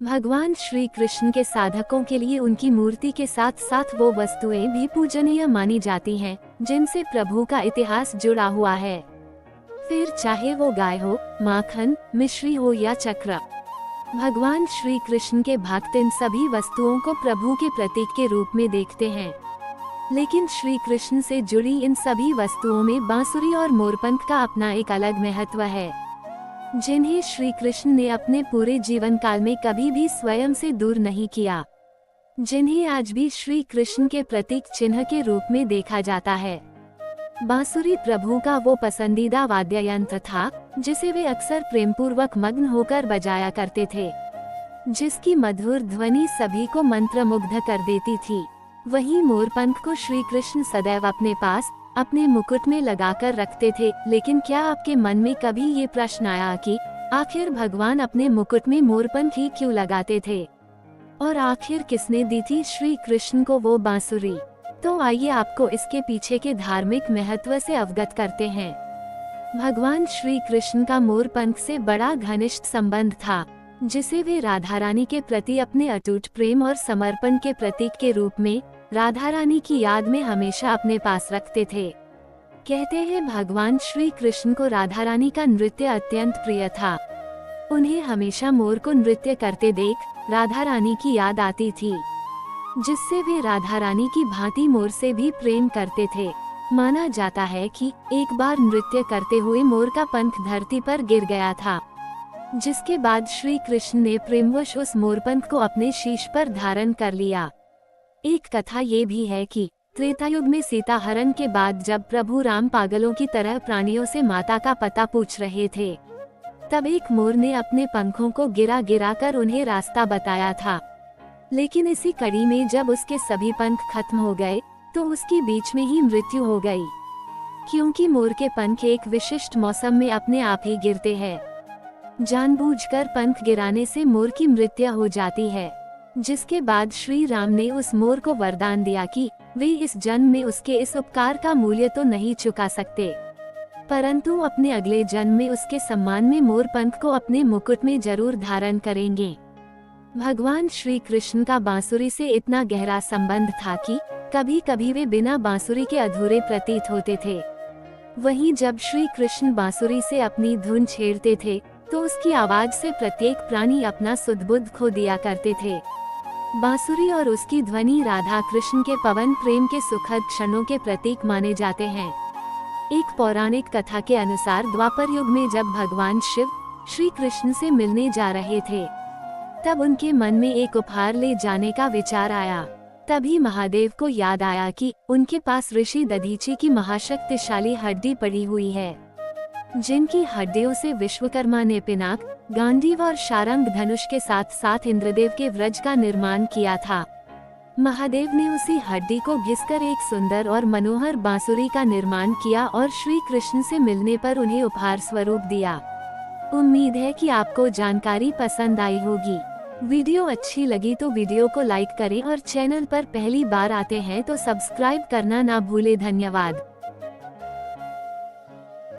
भगवान श्री कृष्ण के साधकों के लिए उनकी मूर्ति के साथ साथ वो वस्तुएं भी पूजनीय मानी जाती हैं, जिनसे प्रभु का इतिहास जुड़ा हुआ है। फिर चाहे वो गाय हो, माखन, मिश्री हो या चक्र। भगवान श्री कृष्ण के भक्त इन सभी वस्तुओं को प्रभु के प्रतीक के रूप में देखते हैं। लेकिन श्री कृष्ण से जुड़ी इन सभी वस्तुओं में बांसुरी और मोरपंख का अपना एक अलग महत्व है, जिन्हें श्री कृष्ण ने अपने पूरे जीवन काल में कभी भी स्वयं से दूर नहीं किया, जिन्हें आज भी श्री कृष्ण के प्रतीक चिन्ह के रूप में देखा जाता है। बांसुरी प्रभु का वो पसंदीदा वाद्य यंत्र था, जिसे वे अक्सर प्रेमपूर्वक मग्न होकर बजाया करते थे, जिसकी मधुर ध्वनि सभी को मंत्रमुग्ध कर देती थी। वहीं मोरपंख को श्री कृष्ण सदैव अपने पास अपने मुकुट में लगाकर रखते थे। लेकिन क्या आपके मन में कभी ये प्रश्न आया कि आखिर भगवान अपने मुकुट में मोरपंख ही क्यों लगाते थे, और आखिर किसने दी थी श्री कृष्ण को वो बांसुरी? तो आइए आपको इसके पीछे के धार्मिक महत्व से अवगत करते हैं। भगवान श्री कृष्ण का मोरपंख से बड़ा घनिष्ठ संबंध था, जिसे वे राधा रानी के प्रति अपने अटूट प्रेम और समर्पण के प्रतीक के रूप में राधा रानी की याद में हमेशा अपने पास रखते थे। कहते हैं भगवान श्री कृष्ण को राधा रानी का नृत्य अत्यंत प्रिय था। उन्हें हमेशा मोर को नृत्य करते देख राधा रानी की याद आती थी, जिससे वे राधा रानी की भांति मोर से भी प्रेम करते थे। माना जाता है कि एक बार नृत्य करते हुए मोर का पंख धरती पर गिर गया था, जिसके बाद श्री कृष्ण ने प्रेमवश उस मोरपंख को अपने शीश पर धारण कर लिया। एक कथा ये भी है कि त्रेता युग में सीता हरण के बाद जब प्रभु राम पागलों की तरह प्राणियों से माता का पता पूछ रहे थे, तब एक मोर ने अपने पंखों को गिरा गिरा कर उन्हें रास्ता बताया था। लेकिन इसी कड़ी में जब उसके सभी पंख खत्म हो गए तो उसकी बीच में ही मृत्यु हो गई, क्योंकि मोर के पंख एक विशिष्ट मौसम में अपने आप ही गिरते हैं। जानबूझकर पंख गिराने से मोर की मृत्यु हो जाती है, जिसके बाद श्री राम ने उस मोर को वरदान दिया कि वे इस जन्म में उसके इस उपकार का मूल्य तो नहीं चुका सकते, परंतु अपने अगले जन्म में उसके सम्मान में मोर पंख को अपने मुकुट में जरूर धारण करेंगे। भगवान श्री कृष्ण का बांसुरी से इतना गहरा संबंध था कि कभी कभी वे बिना बांसुरी के अधूरे प्रतीत होते थे। वहीं जब श्री कृष्ण बांसुरी से अपनी धुन छेड़ते थे तो उसकी आवाज से प्रत्येक प्राणी अपना सुध-बुध खो दिया करते थे। बांसुरी और उसकी ध्वनि राधा कृष्ण के पवन प्रेम के सुखद क्षणों के प्रतीक माने जाते हैं। एक पौराणिक कथा के अनुसार द्वापर युग में जब भगवान शिव श्री कृष्ण से मिलने जा रहे थे, तब उनके मन में एक उपहार ले जाने का विचार आया। तभी महादेव को याद आया कि उनके पास ऋषि दधीची की महाशक्तिशाली हड्डी पड़ी हुई है, जिनकी हड्डियों से विश्वकर्मा ने पिनाक, गांडीव और शारंग धनुष के साथ साथ इंद्रदेव के व्रज का निर्माण किया था। महादेव ने उसी हड्डी को घिसकर एक सुंदर और मनोहर बांसुरी का निर्माण किया और श्री कृष्ण से मिलने पर उन्हें उपहार स्वरूप दिया। उम्मीद है कि आपको जानकारी पसंद आई होगी। वीडियो अच्छी लगी तो वीडियो को लाइक करें और चैनल पर पहली बार आते हैं तो सब्सक्राइब करना ना भूले। धन्यवाद।